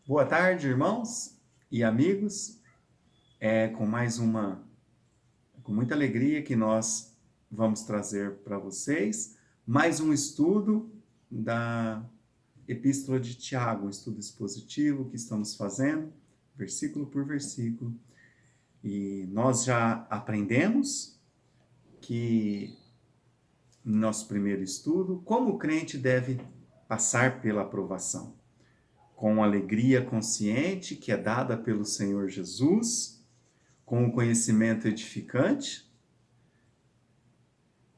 Boa tarde, irmãos e amigos. Com muita alegria que nós vamos trazer para vocês mais um estudo da Epístola de Tiago, um estudo expositivo que estamos fazendo, versículo por versículo. E nós já aprendemos que no nosso primeiro estudo, como o crente deve passar pela aprovação. Com alegria consciente que é dada pelo Senhor Jesus, com o conhecimento edificante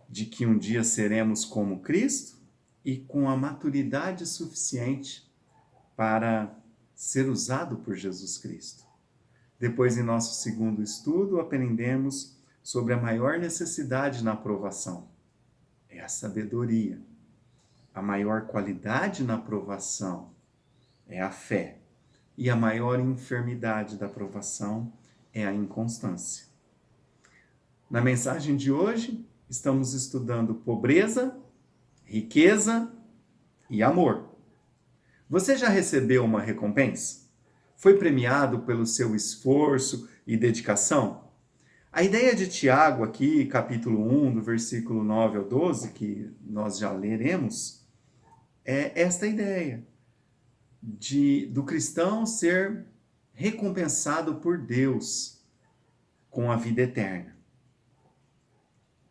de que um dia seremos como Cristo e com a maturidade suficiente para ser usado por Jesus Cristo. Depois, em nosso segundo estudo, aprendemos sobre a maior necessidade na aprovação. É a sabedoria. A maior qualidade na aprovação é a fé. E a maior enfermidade da aprovação é a inconstância. Na mensagem de hoje, estamos estudando pobreza, riqueza e amor. Você já recebeu uma recompensa? Foi premiado pelo seu esforço e dedicação? A ideia de Tiago aqui, capítulo 1, do versículo 9 ao 12, que nós já leremos, é esta ideia do cristão ser recompensado por Deus com a vida eterna.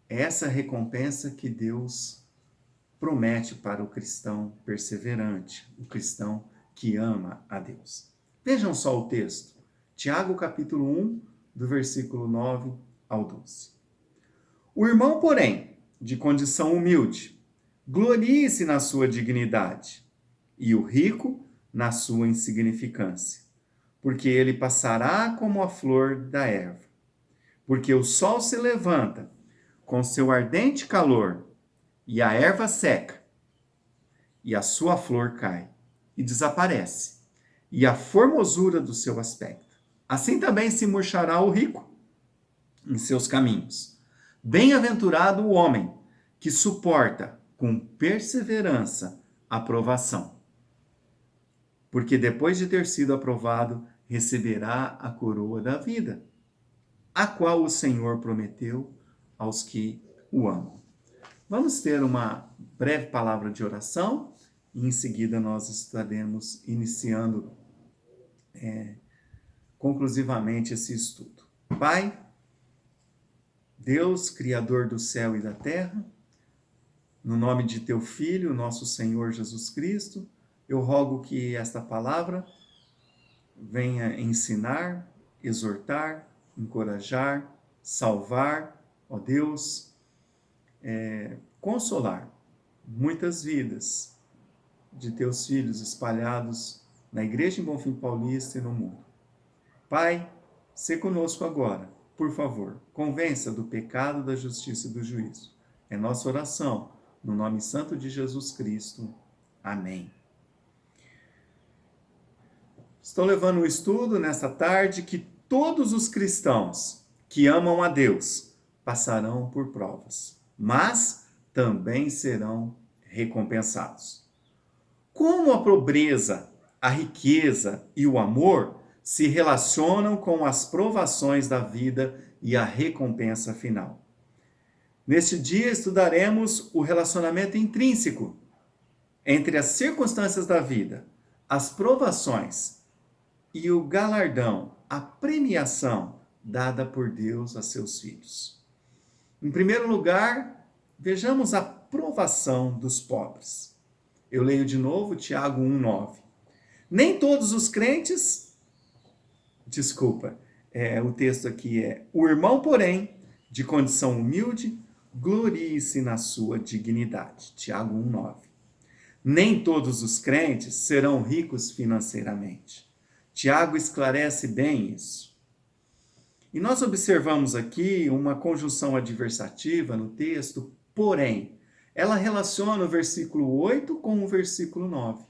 Essa recompensa que Deus promete para o cristão perseverante, o cristão que ama a Deus. Vejam só o texto. Tiago, capítulo 1, do versículo 9 ao 12. O irmão, porém, de condição humilde, glorie-se na sua dignidade, e o rico na sua insignificância, porque ele passará como a flor da erva. Porque o sol se levanta com seu ardente calor, e a erva seca, e a sua flor cai, e desaparece, e a formosura do seu aspecto. Assim também se murchará o rico em seus caminhos. Bem-aventurado o homem que suporta com perseverança a provação, porque depois de ter sido aprovado, receberá a coroa da vida, a qual o Senhor prometeu aos que o amam. Vamos ter uma breve palavra de oração e em seguida nós estaremos iniciando conclusivamente esse estudo. Pai, Deus, Criador do céu e da terra, no nome de teu Filho, nosso Senhor Jesus Cristo, eu rogo que esta palavra venha ensinar, exortar, encorajar, salvar, ó Deus, consolar muitas vidas de teus filhos espalhados na Igreja em Bonfim Paulista e no mundo. Pai, sê conosco agora, por favor, convença do pecado, da justiça e do juízo. É nossa oração, no nome santo de Jesus Cristo. Amém. Estou levando um estudo nessa tarde que todos os cristãos que amam a Deus passarão por provas, mas também serão recompensados. Como a pobreza, a riqueza e o amor se relacionam com as provações da vida e a recompensa final? Neste dia estudaremos o relacionamento intrínseco entre as circunstâncias da vida, as provações e o galardão, a premiação dada por Deus a seus filhos. Em primeiro lugar, vejamos a provação dos pobres. Eu leio de novo Tiago 1:9. Nem todos os crentes, o texto aqui é: o irmão, porém, de condição humilde, glorie-se na sua dignidade. Tiago 1:9. Nem todos os crentes serão ricos financeiramente. Tiago esclarece bem isso. E nós observamos aqui uma conjunção adversativa no texto, porém, ela relaciona o versículo 8 com o versículo 9.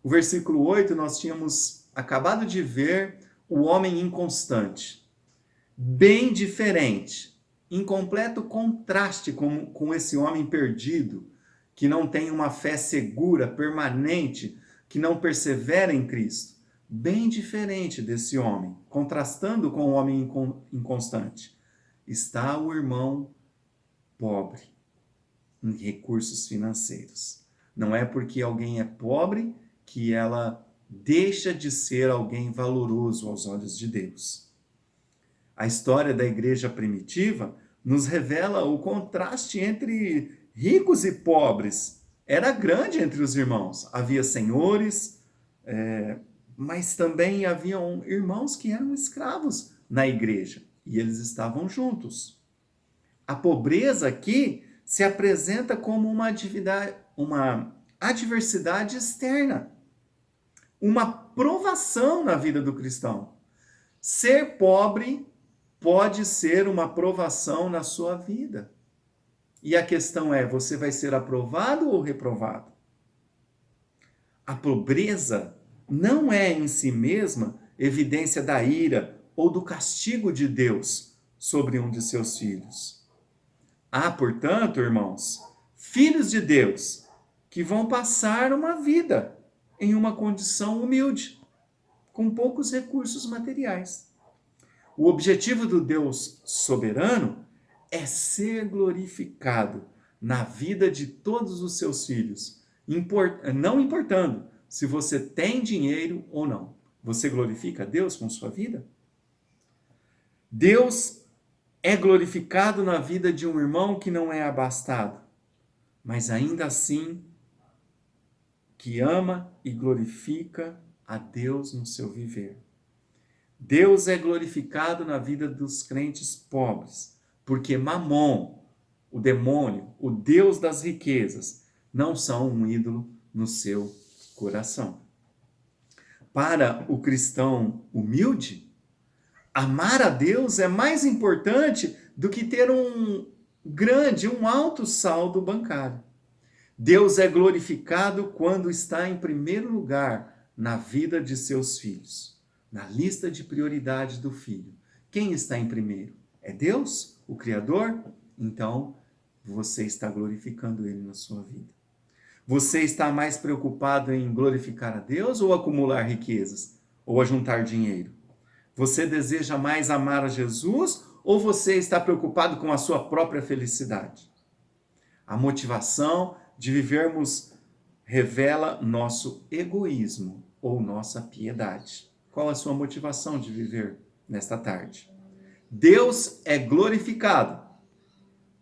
O versículo 8 nós tínhamos acabado de ver o homem inconstante, bem diferente, em completo contraste com esse homem perdido, que não tem uma fé segura, permanente, que não persevera em Cristo. Bem diferente desse homem, contrastando com o homem inconstante, está o irmão pobre em recursos financeiros. Não é porque alguém é pobre que ela deixa de ser alguém valoroso aos olhos de Deus. A história da igreja primitiva nos revela o contraste entre ricos e pobres. Era grande entre os irmãos. Havia senhores, mas também haviam irmãos que eram escravos na igreja e eles estavam juntos. A pobreza aqui se apresenta como uma adversidade externa, uma provação na vida do cristão. Ser pobre pode ser uma provação na sua vida. E a questão é, você vai ser aprovado ou reprovado? A pobreza não é em si mesma evidência da ira ou do castigo de Deus sobre um de seus filhos. Há, portanto, irmãos, filhos de Deus que vão passar uma vida em uma condição humilde, com poucos recursos materiais. O objetivo do Deus soberano é ser glorificado na vida de todos os seus filhos, não importando se você tem dinheiro ou não. Você glorifica Deus com sua vida? Deus é glorificado na vida de um irmão que não é abastado, mas ainda assim que ama e glorifica a Deus no seu viver. Deus é glorificado na vida dos crentes pobres, porque Mamon, o demônio, o Deus das riquezas, não são um ídolo no seu coração. Para o cristão humilde, amar a Deus é mais importante do que ter um alto saldo bancário. Deus é glorificado quando está em primeiro lugar na vida de seus filhos, na lista de prioridade do filho. Quem está em primeiro? É Deus, o Criador? Então, você está glorificando Ele na sua vida. Você está mais preocupado em glorificar a Deus ou acumular riquezas? Ou ajuntar dinheiro? Você deseja mais amar a Jesus ou você está preocupado com a sua própria felicidade? A motivação de vivermos revela nosso egoísmo ou nossa piedade. Qual a sua motivação de viver nesta tarde? Deus é glorificado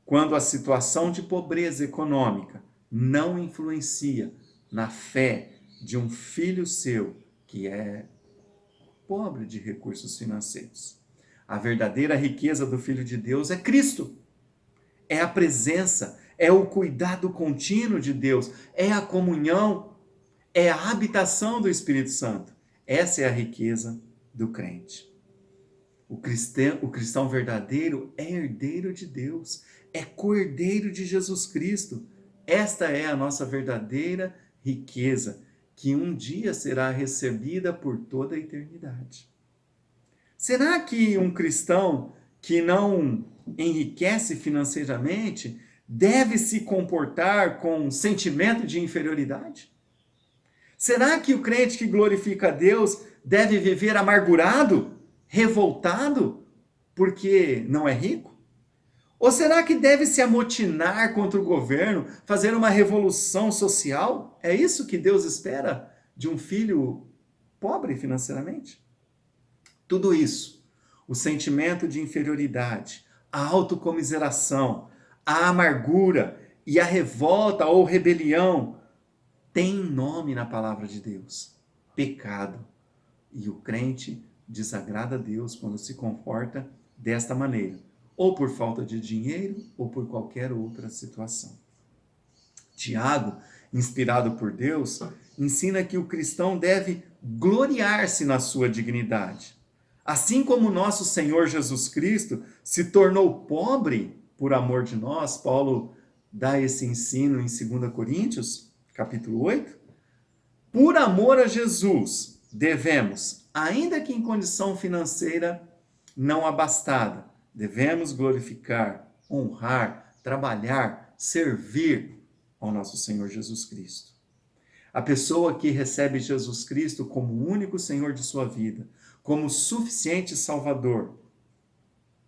quando a situação de pobreza econômica não influencia na fé de um filho seu que é pobre de recursos financeiros. A verdadeira riqueza do Filho de Deus é Cristo. É a presença, é o cuidado contínuo de Deus, é a comunhão, é a habitação do Espírito Santo. Essa é a riqueza do crente. O cristão verdadeiro é herdeiro de Deus, é co-herdeiro de Jesus Cristo. Esta é a nossa verdadeira riqueza, que um dia será recebida por toda a eternidade. Será que um cristão que não enriquece financeiramente deve se comportar com um sentimento de inferioridade? Será que o crente que glorifica a Deus deve viver amargurado, revoltado, porque não é rico? Ou será que deve se amotinar contra o governo, fazer uma revolução social? É isso que Deus espera de um filho pobre financeiramente? Tudo isso, o sentimento de inferioridade, a autocomiseração, a amargura e a revolta ou rebelião, tem nome na palavra de Deus: pecado. E o crente desagrada a Deus quando se comporta desta maneira, ou por falta de dinheiro, ou por qualquer outra situação. Tiago, inspirado por Deus, ensina que o cristão deve gloriar-se na sua dignidade. Assim como nosso Senhor Jesus Cristo se tornou pobre por amor de nós, Paulo dá esse ensino em 2 Coríntios, capítulo 8. Por amor a Jesus, devemos, ainda que em condição financeira não abastada, Devemos glorificar, honrar, trabalhar, servir ao nosso Senhor Jesus Cristo. A pessoa que recebe Jesus Cristo como o único Senhor de sua vida, como suficiente Salvador,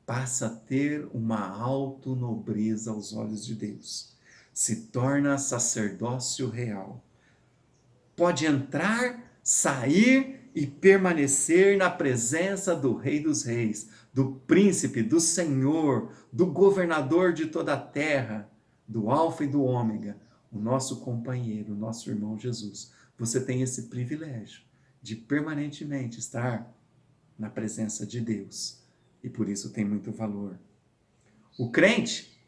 passa a ter uma autonobreza aos olhos de Deus. Se torna sacerdócio real. Pode entrar, sair e permanecer na presença do Rei dos Reis, do Príncipe, do Senhor, do Governador de toda a terra, do Alfa e do Ômega, o nosso companheiro, o nosso irmão Jesus. Você tem esse privilégio de permanentemente estar na presença de Deus. E por isso tem muito valor. O crente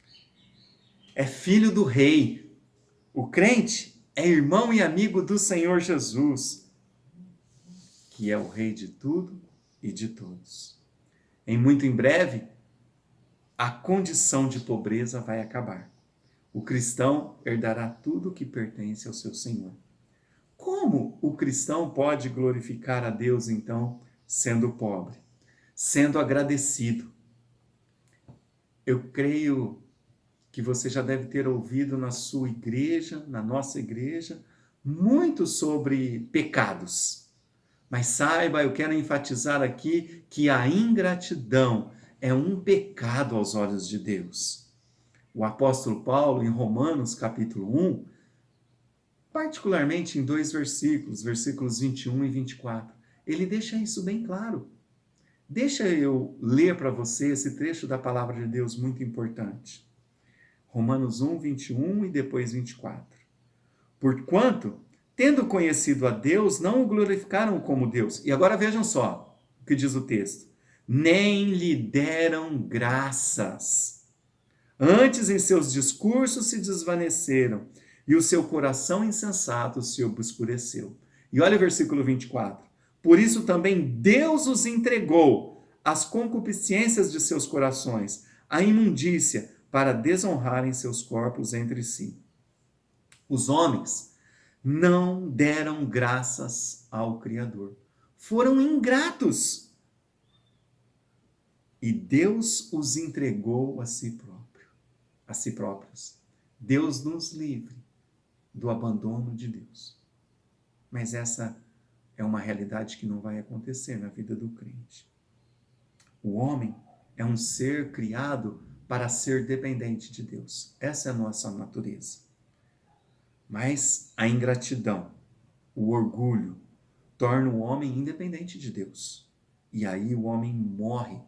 é filho do Rei. O crente é irmão e amigo do Senhor Jesus, que é o Rei de tudo e de todos. Muito em breve, a condição de pobreza vai acabar. O cristão herdará tudo que pertence ao seu Senhor. Como o cristão pode glorificar a Deus, então, sendo pobre? Sendo agradecido. Eu creio que você já deve ter ouvido na sua igreja, na nossa igreja, muito sobre pecados. Mas saiba, eu quero enfatizar aqui que a ingratidão é um pecado aos olhos de Deus. O apóstolo Paulo, em Romanos capítulo 1, particularmente em 2 versículos, versículos 21 e 24, ele deixa isso bem claro. Deixa eu ler para você esse trecho da palavra de Deus muito importante. Romanos 1, 21 e depois 24. Porquanto, tendo conhecido a Deus, não o glorificaram como Deus. E agora vejam só o que diz o texto. Nem lhe deram graças. Antes, em seus discursos se desvaneceram, e o seu coração insensato se obscureceu. E olha o versículo 24. Por isso também Deus os entregou às concupiscências de seus corações, à imundícia, para desonrarem seus corpos entre si. Os homens não deram graças ao Criador. Foram ingratos. E Deus os entregou a si próprios. Deus nos livre do abandono de Deus. Mas essa é uma realidade que não vai acontecer na vida do crente. O homem é um ser criado para ser dependente de Deus. Essa é a nossa natureza. Mas a ingratidão, o orgulho, torna o homem independente de Deus. E aí o homem morre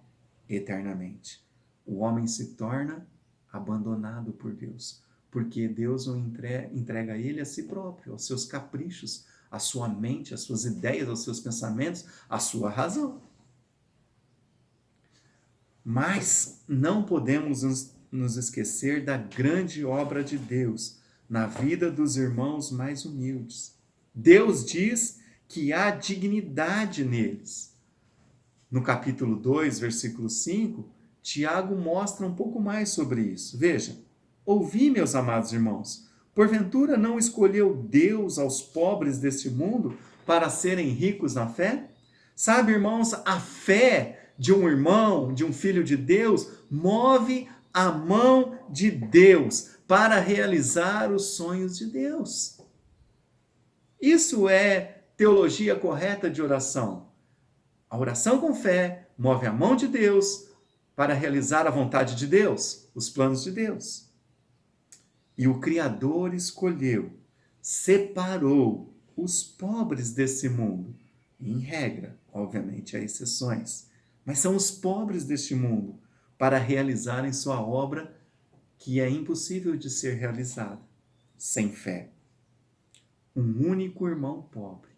eternamente. O homem se torna abandonado por Deus, porque Deus o entrega a ele a si próprio, aos seus caprichos, à sua mente, às suas ideias, aos seus pensamentos, à sua razão. Mas não podemos nos esquecer da grande obra de Deus na vida dos irmãos mais humildes. Deus diz que há dignidade neles. No capítulo 2, versículo 5, Tiago mostra um pouco mais sobre isso. Veja, ouvi, meus amados irmãos, porventura não escolheu Deus aos pobres deste mundo para serem ricos na fé? Sabe, irmãos, a fé de um irmão, de um filho de Deus, move a mão de Deus para realizar os sonhos de Deus. Isso é teologia correta de oração. A oração com fé move a mão de Deus para realizar a vontade de Deus, os planos de Deus. E o Criador escolheu, separou os pobres desse mundo. Em regra, obviamente há exceções, mas são os pobres deste mundo para realizarem sua obra que é impossível de ser realizada sem fé. Um único irmão pobre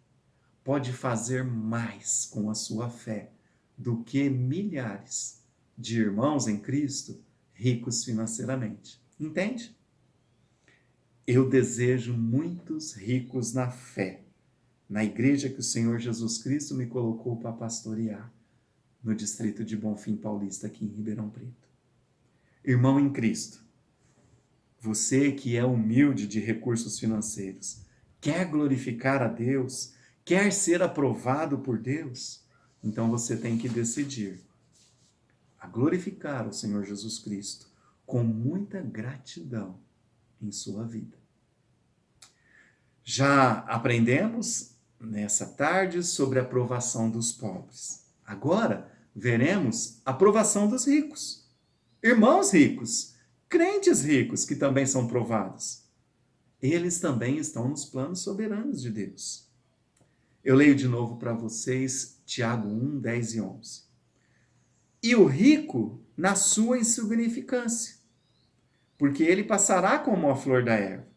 pode fazer mais com a sua fé do que milhares de irmãos em Cristo ricos financeiramente. Entende? Eu desejo muitos ricos na fé, na igreja que o Senhor Jesus Cristo me colocou para pastorear, no distrito de Bonfim Paulista, aqui em Ribeirão Preto. Irmão em Cristo, você que é humilde de recursos financeiros, quer glorificar a Deus, quer ser aprovado por Deus, então você tem que decidir glorificar o Senhor Jesus Cristo com muita gratidão em sua vida. Já aprendemos nessa tarde sobre a provação dos pobres. Agora veremos a provação dos ricos. Irmãos ricos, crentes ricos que também são provados. Eles também estão nos planos soberanos de Deus. Eu leio de novo para vocês Tiago 1, 10 e 11. E o rico na sua insignificância, porque ele passará como a flor da erva,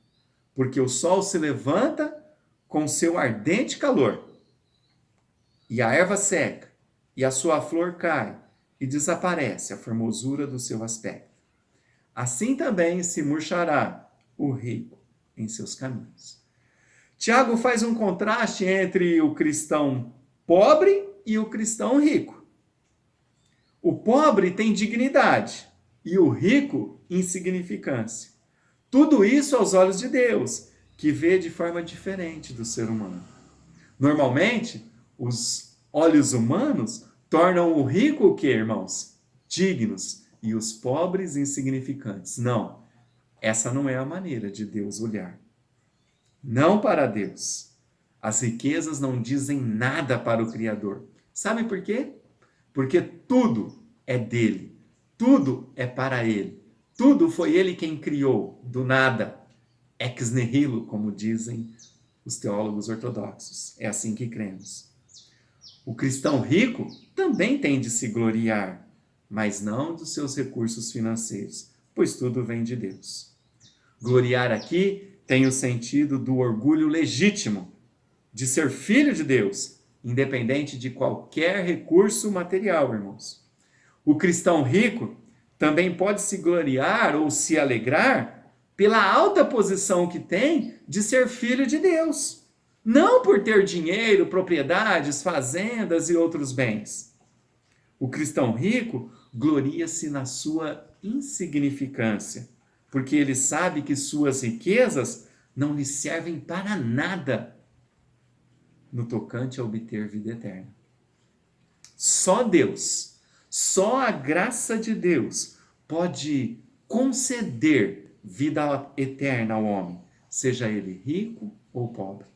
porque o sol se levanta com seu ardente calor, e a erva seca, e a sua flor cai, e desaparece a formosura do seu aspecto. Assim também se murchará o rico em seus caminhos. Tiago faz um contraste entre o cristão pobre e o cristão rico. O pobre tem dignidade e o rico insignificância. Tudo isso aos olhos de Deus, que vê de forma diferente do ser humano. Normalmente, os olhos humanos tornam o rico o quê, irmãos? Dignos e os pobres insignificantes. Não, essa não é a maneira de Deus olhar. Não para Deus. As riquezas não dizem nada para o Criador. Sabe por quê? Porque tudo é dele. Tudo é para ele. Tudo foi ele quem criou, do nada. Ex nihilo, como dizem os teólogos ortodoxos. É assim que cremos. O cristão rico também tem de se gloriar, mas não dos seus recursos financeiros, pois tudo vem de Deus. Gloriar aqui tem o sentido do orgulho legítimo de ser filho de Deus, independente de qualquer recurso material, irmãos. O cristão rico também pode se gloriar ou se alegrar pela alta posição que tem de ser filho de Deus. Não por ter dinheiro, propriedades, fazendas e outros bens. O cristão rico gloria-se na sua insignificância, porque ele sabe que suas riquezas não lhe servem para nada no tocante a obter vida eterna. Só Deus, só a graça de Deus pode conceder vida eterna ao homem, seja ele rico ou pobre.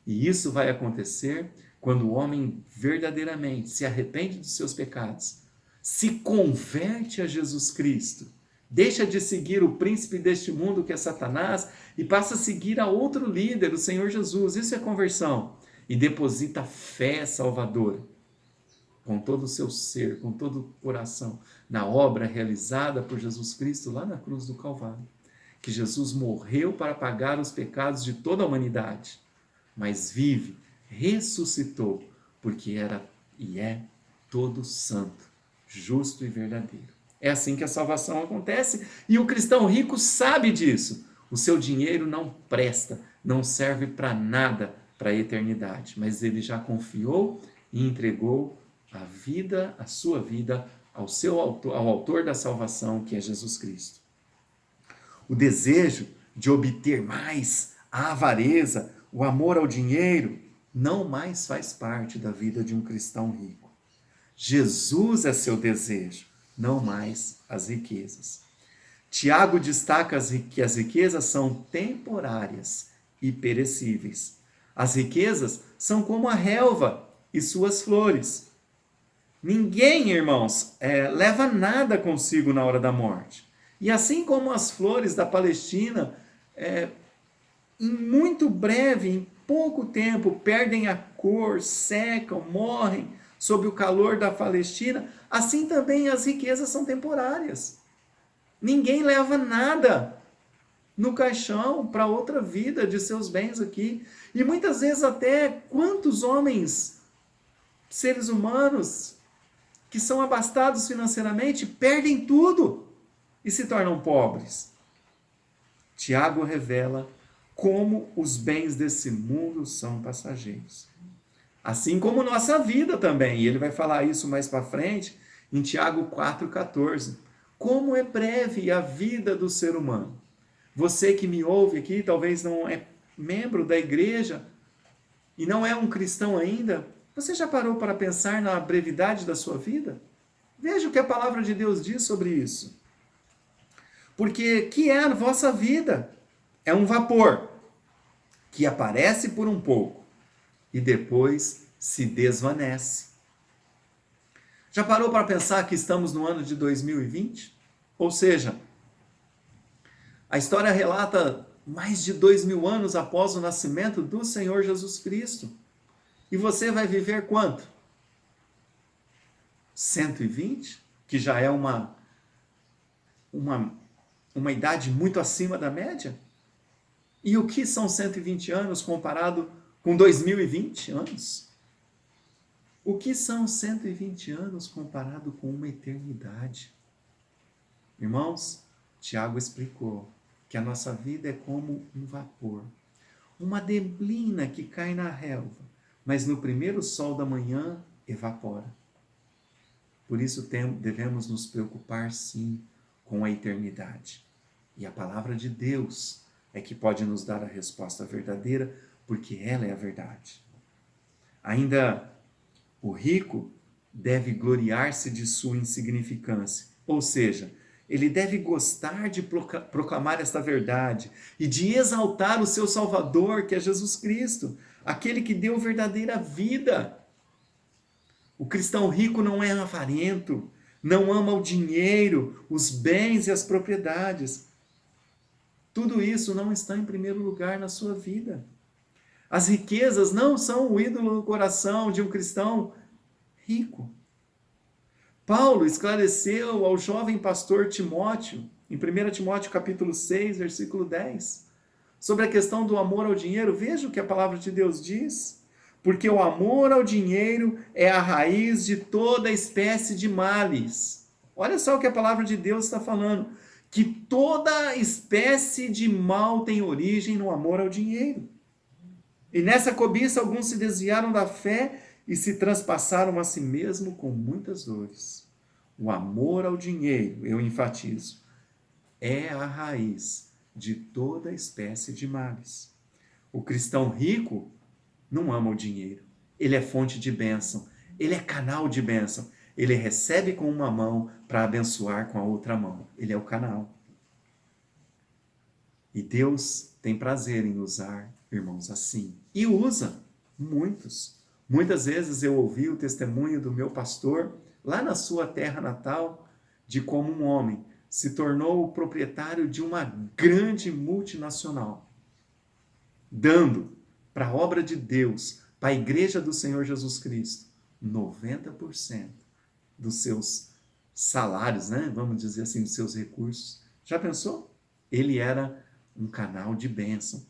E isso vai acontecer quando o homem verdadeiramente se arrepende dos seus pecados, se converte a Jesus Cristo, deixa de seguir o príncipe deste mundo que é Satanás e passa a seguir a outro líder, o Senhor Jesus. Isso é conversão. E deposita fé salvadora com todo o seu ser, com todo o coração, na obra realizada por Jesus Cristo lá na cruz do Calvário. Que Jesus morreu para pagar os pecados de toda a humanidade, mas vive, ressuscitou, porque era e é todo santo, justo e verdadeiro. É assim que a salvação acontece e o cristão rico sabe disso. O seu dinheiro não presta, não serve para nada para a eternidade, mas ele já confiou e entregou a vida, a sua vida ao autor da salvação, que é Jesus Cristo. O desejo de obter mais, a avareza, o amor ao dinheiro, não mais faz parte da vida de um cristão rico. Jesus é seu desejo, não mais as riquezas. Tiago destaca que as riquezas são temporárias e perecíveis. As riquezas são como a relva e suas flores. Ninguém, irmãos, leva nada consigo na hora da morte. E assim como as flores da Palestina, em muito breve, em pouco tempo, perdem a cor, secam, morrem sob o calor da Palestina, assim também as riquezas são temporárias. Ninguém leva nada no caixão para outra vida de seus bens aqui. E muitas vezes até quantos homens, seres humanos, que são abastados financeiramente, perdem tudo e se tornam pobres. Tiago revela como os bens desse mundo são passageiros. Assim como nossa vida também. E ele vai falar isso mais para frente em Tiago 4,14. Como é breve a vida do ser humano. Você que me ouve aqui, talvez não é membro da igreja e não é um cristão ainda, você já parou para pensar na brevidade da sua vida? Veja o que a palavra de Deus diz sobre isso. Porque que é a vossa vida? É um vapor que aparece por um pouco e depois se desvanece. Já parou para pensar que estamos no ano de 2020? Ou seja, a história relata mais de 2000 anos após o nascimento do Senhor Jesus Cristo. E você vai viver quanto? 120? Que já é uma idade muito acima da média? E o que são 120 anos comparado com 2020 anos? O que são 120 anos comparado com uma eternidade? Irmãos, Tiago explicou que a nossa vida é como um vapor, uma neblina que cai na relva, mas no primeiro sol da manhã evapora. Por isso devemos nos preocupar, sim, com a eternidade. E a palavra de Deus é que pode nos dar a resposta verdadeira, porque ela é a verdade. Ainda o rico deve gloriar-se de sua insignificância, ou seja, ele deve gostar de proclamar esta verdade e de exaltar o seu Salvador, que é Jesus Cristo, aquele que deu verdadeira vida. O cristão rico não é avarento, não ama o dinheiro, os bens e as propriedades. Tudo isso não está em primeiro lugar na sua vida. As riquezas não são o ídolo no coração de um cristão rico. Paulo esclareceu ao jovem pastor Timóteo, em 1 Timóteo capítulo 6, versículo 10, sobre a questão do amor ao dinheiro. Veja o que a palavra de Deus diz. Porque o amor ao dinheiro é a raiz de toda espécie de males. Olha só o que a palavra de Deus está falando. Que toda espécie de mal tem origem no amor ao dinheiro. E nessa cobiça alguns se desviaram da fé e se transpassaram a si mesmo com muitas dores. O amor ao dinheiro, eu enfatizo, é a raiz de toda espécie de males. O cristão rico não ama o dinheiro. Ele é fonte de bênção. Ele é canal de bênção. Ele recebe com uma mão para abençoar com a outra mão. Ele é o canal. E Deus tem prazer em usar irmãos assim. E usa muitos. Muitas vezes eu ouvi o testemunho do meu pastor, lá na sua terra natal, de como um homem se tornou o proprietário de uma grande multinacional, dando para a obra de Deus, para a igreja do Senhor Jesus Cristo, 90% dos seus salários, né? Vamos dizer assim, dos seus recursos. Já pensou? Ele era um canal de bênção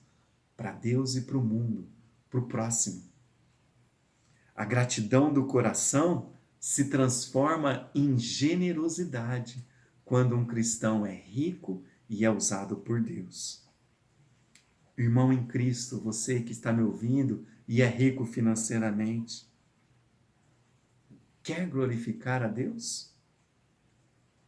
para Deus e para o mundo, para o próximo. A gratidão do coração se transforma em generosidade quando um cristão é rico e é usado por Deus. Irmão em Cristo, você que está me ouvindo e é rico financeiramente, quer glorificar a Deus?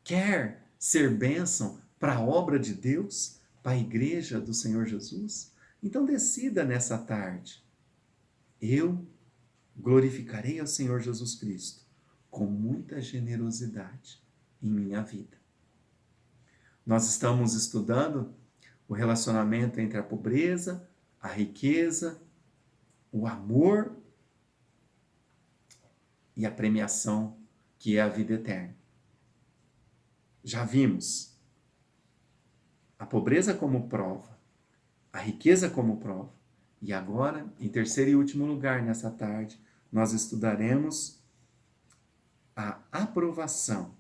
Quer ser bênção para a obra de Deus, para a igreja do Senhor Jesus? Então decida nessa tarde. Eu glorificarei ao Senhor Jesus Cristo com muita generosidade em minha vida. Nós estamos estudando o relacionamento entre a pobreza, a riqueza, o amor e a premiação, que é a vida eterna. Já vimos a pobreza como prova, a riqueza como prova. E agora, em terceiro e último lugar nessa tarde, nós estudaremos a aprovação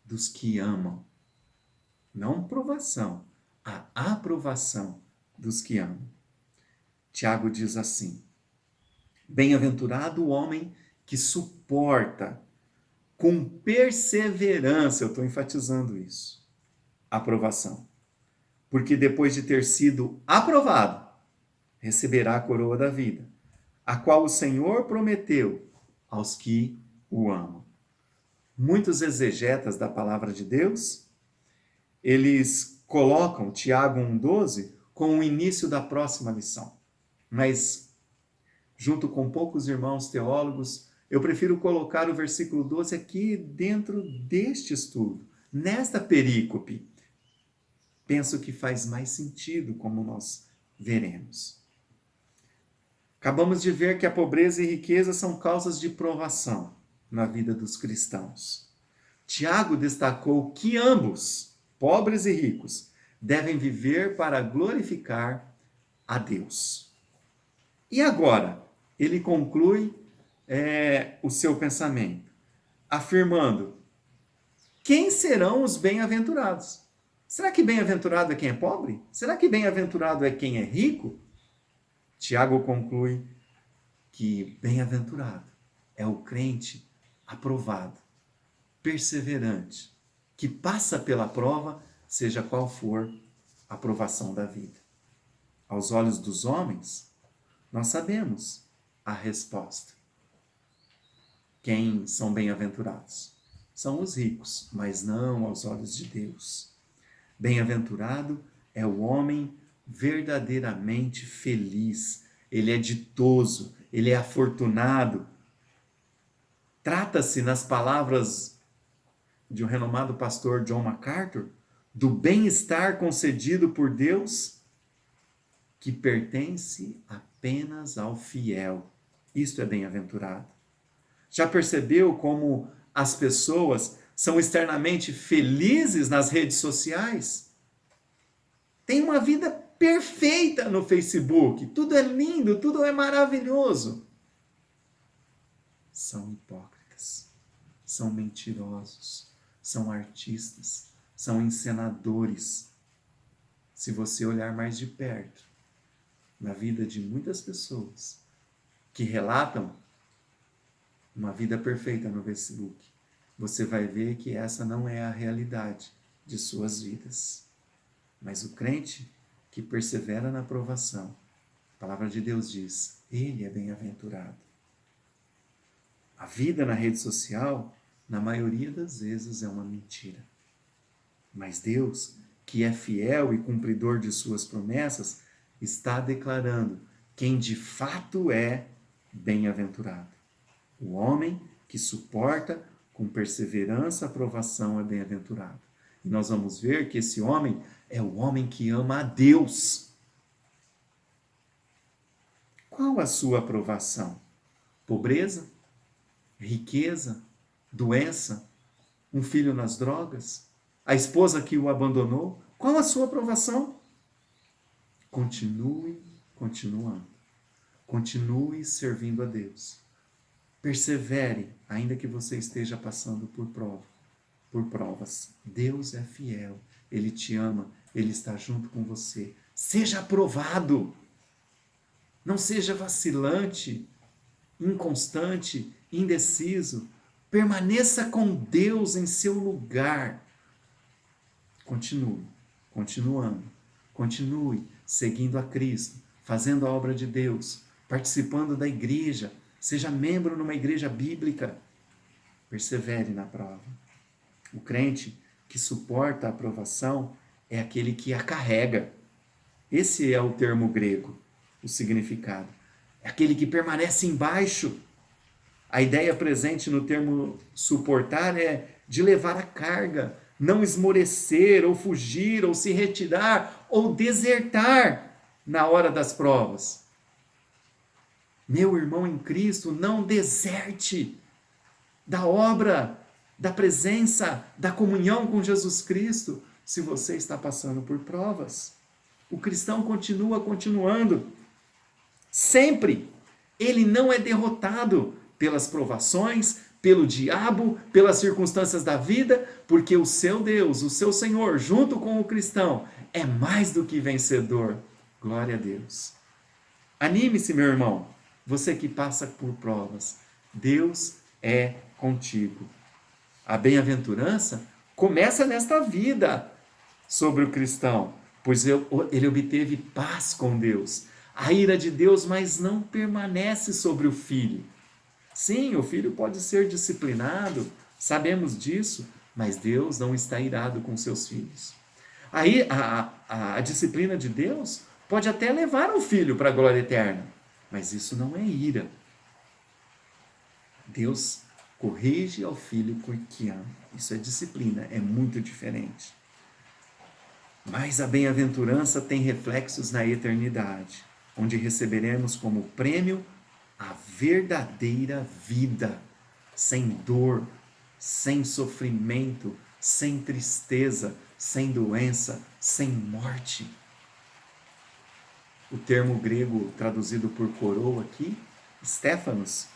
dos que amam. Não provação, a aprovação dos que amam. Tiago diz assim: bem-aventurado o homem que suporta com perseverança, eu estou enfatizando isso, aprovação. Porque depois de ter sido aprovado, receberá a coroa da vida, a qual o Senhor prometeu aos que o amam. Muitos exegetas da palavra de Deus, eles colocam Tiago 1,12 com o início da próxima lição. Mas, junto com poucos irmãos teólogos, eu prefiro colocar o versículo 12 aqui dentro deste estudo, nesta perícope. Penso que faz mais sentido, como nós veremos. Acabamos de ver que a pobreza e riqueza são causas de provação na vida dos cristãos. Tiago destacou que ambos, pobres e ricos, devem viver para glorificar a Deus. E agora, ele conclui o seu pensamento, afirmando: quem serão os bem-aventurados? Será que bem-aventurado é quem é pobre? Será que bem-aventurado é quem é rico? Tiago conclui que bem-aventurado é o crente aprovado, perseverante, que passa pela prova, seja qual for a provação da vida. Aos olhos dos homens, nós sabemos a resposta. Quem são bem-aventurados? São os ricos, mas não aos olhos de Deus. Bem-aventurado é o homem verdadeiramente feliz. Ele é ditoso, ele é afortunado. Trata-se, nas palavras de um renomado pastor John MacArthur, do bem-estar concedido por Deus que pertence apenas ao fiel. Isto é bem-aventurado. Já percebeu como as pessoas são externamente felizes nas redes sociais? Tem uma vida perfeita no Facebook. Tudo é lindo, tudo é maravilhoso. São hipócritas, são mentirosos, são artistas, são encenadores. Se você olhar mais de perto na vida de muitas pessoas que relatam uma vida perfeita no Facebook, você vai ver que essa não é a realidade de suas vidas. Mas o crente que persevera na provação, a palavra de Deus diz, ele é bem-aventurado. A vida na rede social, na maioria das vezes, é uma mentira. Mas Deus, que é fiel e cumpridor de suas promessas, está declarando quem de fato é bem-aventurado. O homem que suporta com perseverança a provação é bem-aventurado. E nós vamos ver que esse homem é o homem que ama a Deus. Qual a sua aprovação? Pobreza? Riqueza? Doença? Um filho nas drogas? A esposa que o abandonou? Qual a sua aprovação? Continue continuando. Continue servindo a Deus. Persevere, ainda que você esteja passando por provas. Deus é fiel, Ele te ama, Ele está junto com você. Seja aprovado. Não seja vacilante, inconstante, indeciso. Permaneça com Deus em seu lugar. Continue, continuando. Continue seguindo a Cristo, fazendo a obra de Deus, participando da igreja. Seja membro numa igreja bíblica. Persevere na prova. O crente que suporta a aprovação é aquele que a carrega. Esse é o termo grego, o significado. É aquele que permanece embaixo. A ideia presente no termo suportar é de levar a carga, não esmorecer, ou fugir, ou se retirar, ou desertar na hora das provas. Meu irmão em Cristo, não deserte da obra, da presença, da comunhão com Jesus Cristo, se você está passando por provas. O cristão continuando. Sempre. Ele não é derrotado pelas provações, pelo diabo, pelas circunstâncias da vida, porque o seu Deus, o seu Senhor, junto com o cristão, é mais do que vencedor. Glória a Deus. Anime-se, meu irmão. Você que passa por provas, Deus é contigo. A bem-aventurança começa nesta vida sobre o cristão, pois ele obteve paz com Deus. A ira de Deus, mas não permanece sobre o filho. Sim, o filho pode ser disciplinado, sabemos disso, mas Deus não está irado com seus filhos. Aí a disciplina de Deus pode até levar o filho para a glória eterna, mas isso não é ira. Deus corrige ao filho que ama. Isso é disciplina, é muito diferente. Mas a bem-aventurança tem reflexos na eternidade, onde receberemos como prêmio a verdadeira vida, sem dor, sem sofrimento, sem tristeza, sem doença, sem morte. O termo grego traduzido por coroa aqui, Stéphanos,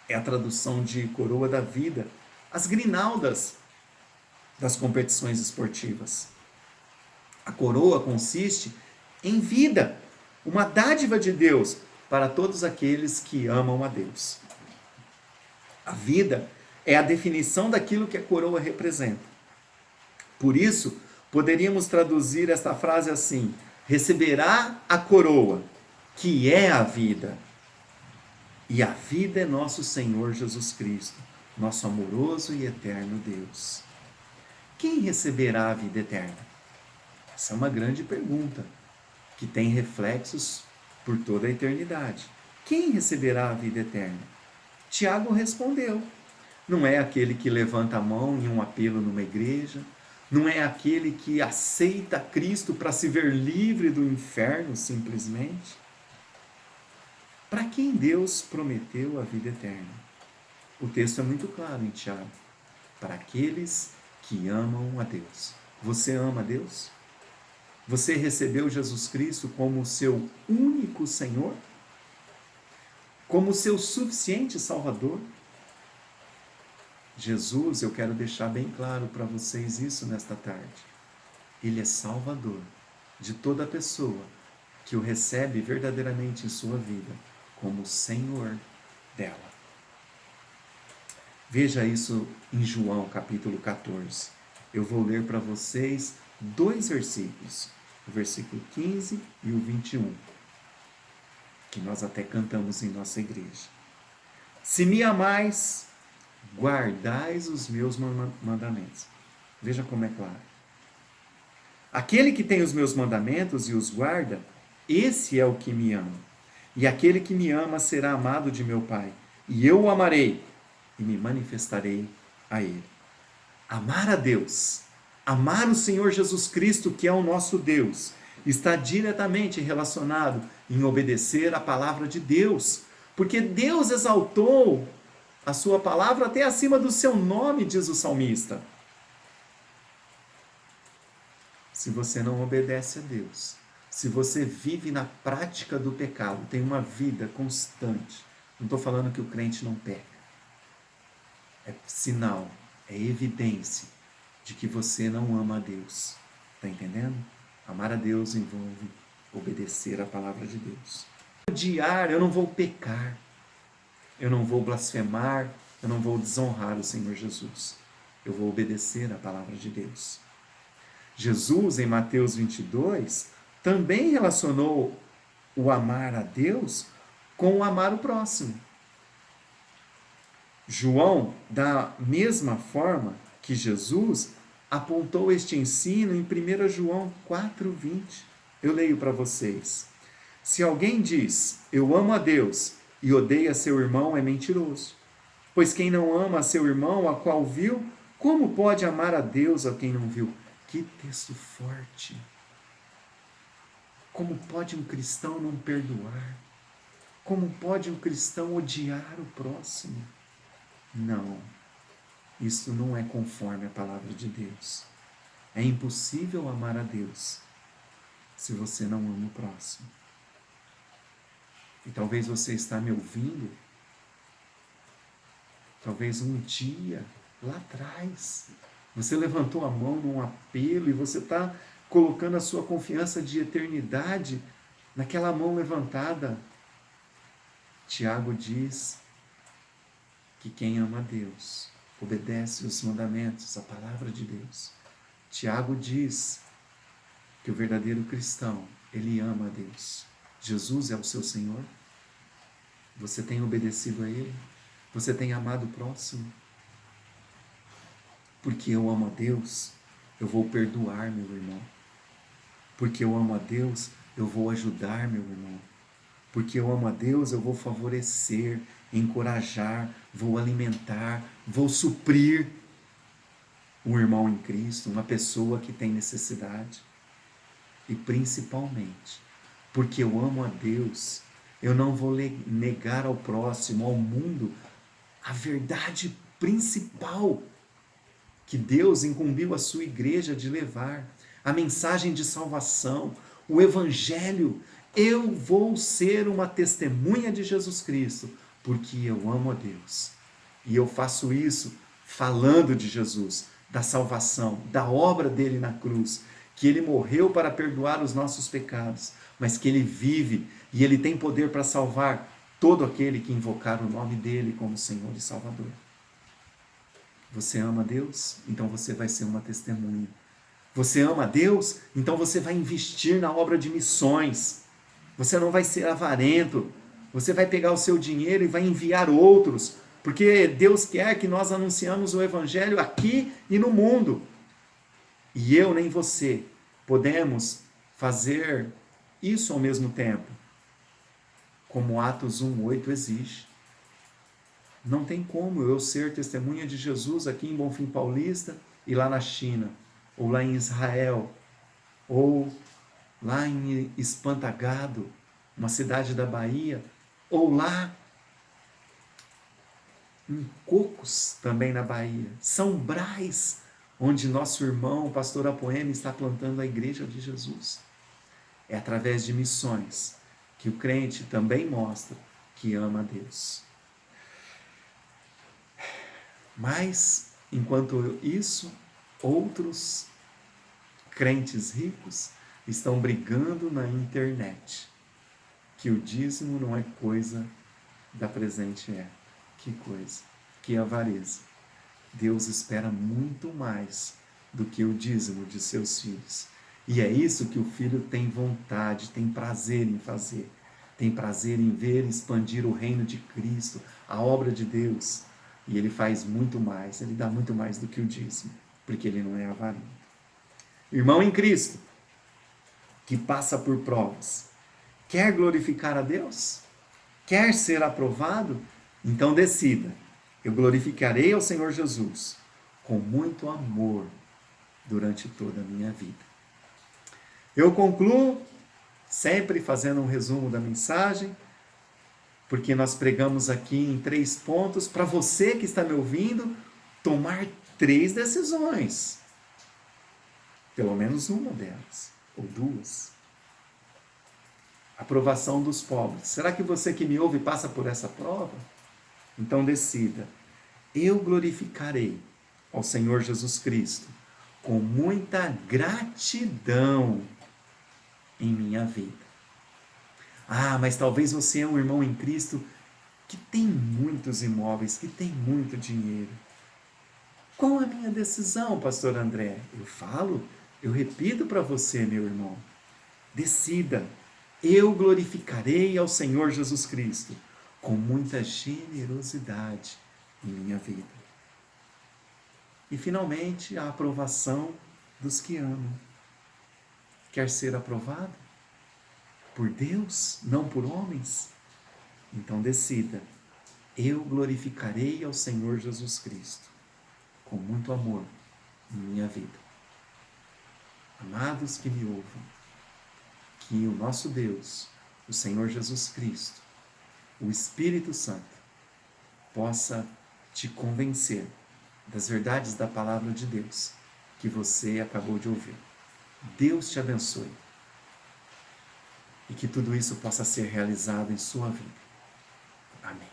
é a tradução de coroa da vida, as grinaldas das competições esportivas. A coroa consiste em vida, uma dádiva de Deus para todos aqueles que amam a Deus. A vida é a definição daquilo que a coroa representa. Por isso, poderíamos traduzir esta frase assim: receberá a coroa, que é a vida. E a vida é nosso Senhor Jesus Cristo, nosso amoroso e eterno Deus. Quem receberá a vida eterna? Essa é uma grande pergunta, que tem reflexos por toda a eternidade. Quem receberá a vida eterna? Tiago respondeu: não é aquele que levanta a mão em um apelo numa igreja, não é aquele que aceita Cristo para se ver livre do inferno, simplesmente. Para quem Deus prometeu a vida eterna? O texto é muito claro em Tiago: para aqueles que amam a Deus. Você ama a Deus? Você recebeu Jesus Cristo como seu único Senhor? Como seu suficiente Salvador? Jesus, eu quero deixar bem claro para vocês isso nesta tarde. Ele é Salvador de toda pessoa que o recebe verdadeiramente em sua vida como Senhor dela. Veja isso em João capítulo 14. Eu vou ler para vocês 2 versículos, o versículo 15 e o 21, que nós até cantamos em nossa igreja. Se me amais, guardais os meus mandamentos. Veja como é claro. Aquele que tem os meus mandamentos e os guarda, esse é o que me ama. E aquele que me ama será amado de meu Pai, e eu o amarei e me manifestarei a ele. Amar a Deus, amar o Senhor Jesus Cristo, que é o nosso Deus, está diretamente relacionado em obedecer a palavra de Deus, porque Deus exaltou a sua palavra até acima do seu nome, diz o salmista. Se você não obedece a Deus, se você vive na prática do pecado, tem uma vida constante, não estou falando que o crente não peca, é sinal, é evidência de que você não ama a Deus. Está entendendo? Amar a Deus envolve obedecer a palavra de Deus. Odiar, eu não vou pecar, eu não vou blasfemar, eu não vou desonrar o Senhor Jesus. Eu vou obedecer a palavra de Deus. Jesus, em Mateus 22, também relacionou o amar a Deus com o amar o próximo. João, da mesma forma que Jesus, apontou este ensino em 1 João 4,20. Eu leio para vocês. Se alguém diz, eu amo a Deus, e odeia seu irmão, é mentiroso. Pois quem não ama a seu irmão, a qual viu, como pode amar a Deus a quem não viu? Que texto forte! Como pode um cristão não perdoar? Como pode um cristão odiar o próximo? Não, isso não é conforme a palavra de Deus. É impossível amar a Deus se você não ama o próximo. E talvez você está me ouvindo, talvez um dia, lá atrás, você levantou a mão num apelo e você está colocando a sua confiança de eternidade naquela mão levantada. Tiago diz que quem ama a Deus obedece os mandamentos, a palavra de Deus. Tiago diz que o verdadeiro cristão, ele ama a Deus. Jesus é o seu Senhor? Você tem obedecido a Ele? Você tem amado o próximo? Porque eu amo a Deus, eu vou perdoar meu irmão. Porque eu amo a Deus, eu vou ajudar meu irmão. Porque eu amo a Deus, eu vou favorecer, encorajar, vou alimentar, vou suprir um irmão em Cristo, uma pessoa que tem necessidade. E principalmente, porque eu amo a Deus, eu não vou negar ao próximo, ao mundo, a verdade principal que Deus incumbiu a sua igreja de levar, a mensagem de salvação, o evangelho. Eu vou ser uma testemunha de Jesus Cristo, porque eu amo a Deus. E eu faço isso falando de Jesus, da salvação, da obra dele na cruz, que ele morreu para perdoar os nossos pecados, mas que ele vive e ele tem poder para salvar todo aquele que invocar o nome dele como Senhor e Salvador. Você ama Deus? Então você vai ser uma testemunha. Você ama Deus? Então você vai investir na obra de missões. Você não vai ser avarento. Você vai pegar o seu dinheiro e vai enviar outros, porque Deus quer que nós anunciamos o Evangelho aqui e no mundo. E eu nem você podemos fazer isso ao mesmo tempo, como Atos 1:8 exige. Não tem como eu ser testemunha de Jesus aqui em Bonfim Paulista e lá na China, ou lá em Israel, ou lá em Espantagado, uma cidade da Bahia, ou lá em Cocos, também na Bahia, São Brás, onde nosso irmão, o pastor Apoema, está plantando a igreja de Jesus. É através de missões que o crente também mostra que ama a Deus. Mas, enquanto isso, outros crentes ricos estão brigando na internet que o dízimo não é coisa da presente era. Que coisa, que avareza. Deus espera muito mais do que o dízimo de seus filhos. E é isso que o filho tem vontade, tem prazer em fazer. Tem prazer em ver expandir o reino de Cristo, a obra de Deus. E ele faz muito mais, ele dá muito mais do que o dízimo, porque ele não é avarento. Irmão em Cristo, que passa por provas, quer glorificar a Deus? Quer ser aprovado? Então decida, eu glorificarei ao Senhor Jesus com muito amor durante toda a minha vida. Eu concluo sempre fazendo um resumo da mensagem, porque nós pregamos aqui em 3 pontos, para você que está me ouvindo, tomar 3 decisões. Pelo menos uma delas, ou 2. Aprovação dos pobres. Será que você que me ouve passa por essa prova? Então decida, eu glorificarei ao Senhor Jesus Cristo com muita gratidão em minha vida. Ah, mas talvez você é um irmão em Cristo que tem muitos imóveis, que tem muito dinheiro. Qual a minha decisão, pastor André? Eu repito para você, meu irmão. Decida, eu glorificarei ao Senhor Jesus Cristo com muita generosidade em minha vida. E finalmente, a aprovação dos que amam. Quer ser aprovado? Por Deus, não por homens? Então decida, eu glorificarei ao Senhor Jesus Cristo com muito amor em minha vida. Amados que me ouvem, que o nosso Deus, o Senhor Jesus Cristo, o Espírito Santo, possa te convencer das verdades da palavra de Deus que você acabou de ouvir. Deus te abençoe e que tudo isso possa ser realizado em sua vida. Amém.